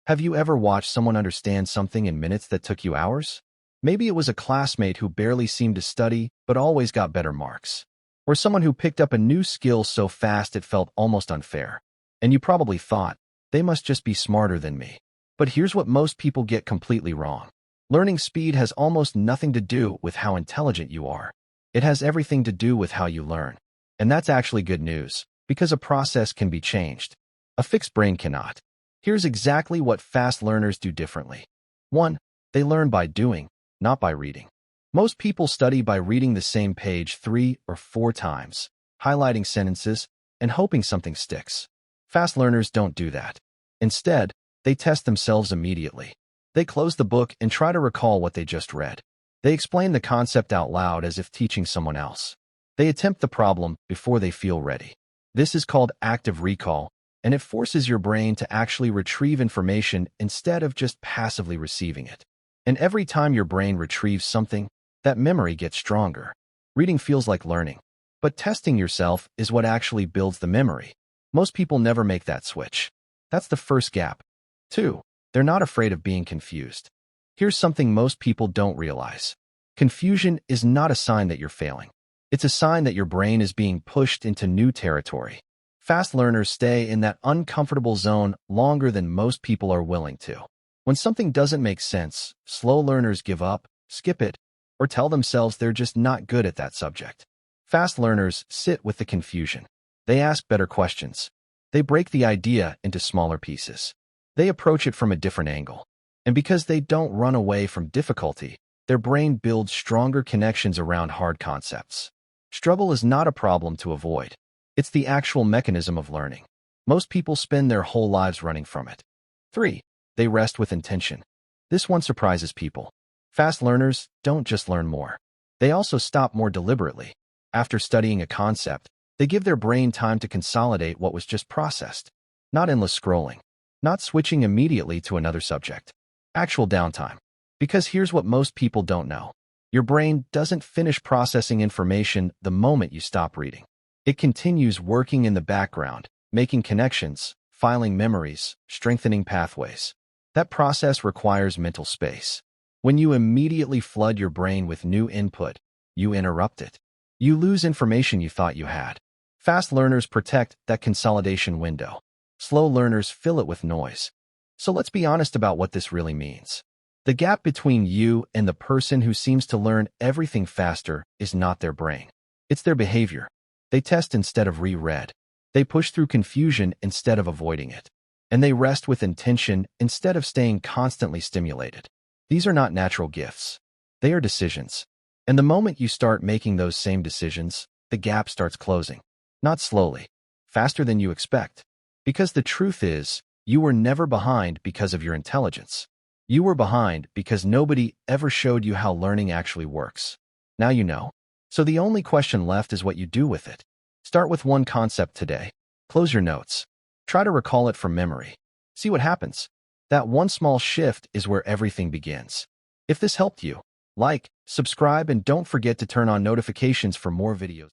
Have you ever watched someone understand something in minutes that took you hours? Maybe it was a classmate who barely seemed to study but always got better marks. Or someone who picked up a new skill so fast it felt almost unfair. And you probably thought, they must just be smarter than me. But here's what most people get completely wrong. Learning speed has almost nothing to do with how intelligent you are. It has everything to do with how you learn. And that's actually good news, because a process can be changed. A fixed brain cannot. Here's exactly what fast learners do differently. 1. They learn by doing, not by reading. Most people study by reading the same page 3 or 4 times, highlighting sentences, and hoping something sticks. Fast learners don't do that. Instead, they test themselves immediately. They close the book and try to recall what they just read. They explain the concept out loud as if teaching someone else. They attempt the problem before they feel ready. This is called active recall, and it forces your brain to actually retrieve information instead of just passively receiving it. And every time your brain retrieves something, that memory gets stronger. Reading feels like learning, but testing yourself is what actually builds the memory. Most people never make that switch. That's the first gap. 2. They're not afraid of being confused. Here's something most people don't realize. Confusion is not a sign that you're failing. It's a sign that your brain is being pushed into new territory. Fast learners stay in that uncomfortable zone longer than most people are willing to. When something doesn't make sense, slow learners give up, skip it, or tell themselves they're just not good at that subject. Fast learners sit with the confusion. They ask better questions. They break the idea into smaller pieces. They approach it from a different angle. And because they don't run away from difficulty, their brain builds stronger connections around hard concepts. Struggle is not a problem to avoid. It's the actual mechanism of learning. Most people spend their whole lives running from it. 3. They rest with intention. This one surprises people. Fast learners don't just learn more. They also stop more deliberately. After studying a concept, they give their brain time to consolidate what was just processed. Not endless scrolling. Not switching immediately to another subject. Actual downtime. Because here's what most people don't know. Your brain doesn't finish processing information the moment you stop reading. It continues working in the background, making connections, filing memories, strengthening pathways. That process requires mental space. When you immediately flood your brain with new input, you interrupt it. You lose information you thought you had. Fast learners protect that consolidation window. Slow learners fill it with noise. So let's be honest about what this really means. The gap between you and the person who seems to learn everything faster is not their brain. It's their behavior. They test instead of reread. They push through confusion instead of avoiding it. And they rest with intention instead of staying constantly stimulated. These are not natural gifts. They are decisions. And the moment you start making those same decisions, the gap starts closing. Not slowly, faster than you expect. Because the truth is, you were never behind because of your intelligence. You were behind because nobody ever showed you how learning actually works. Now you know. So the only question left is what you do with it. Start with one concept today. Close your notes. Try to recall it from memory. See what happens. That one small shift is where everything begins. If this helped you, like, subscribe, and don't forget to turn on notifications for more videos.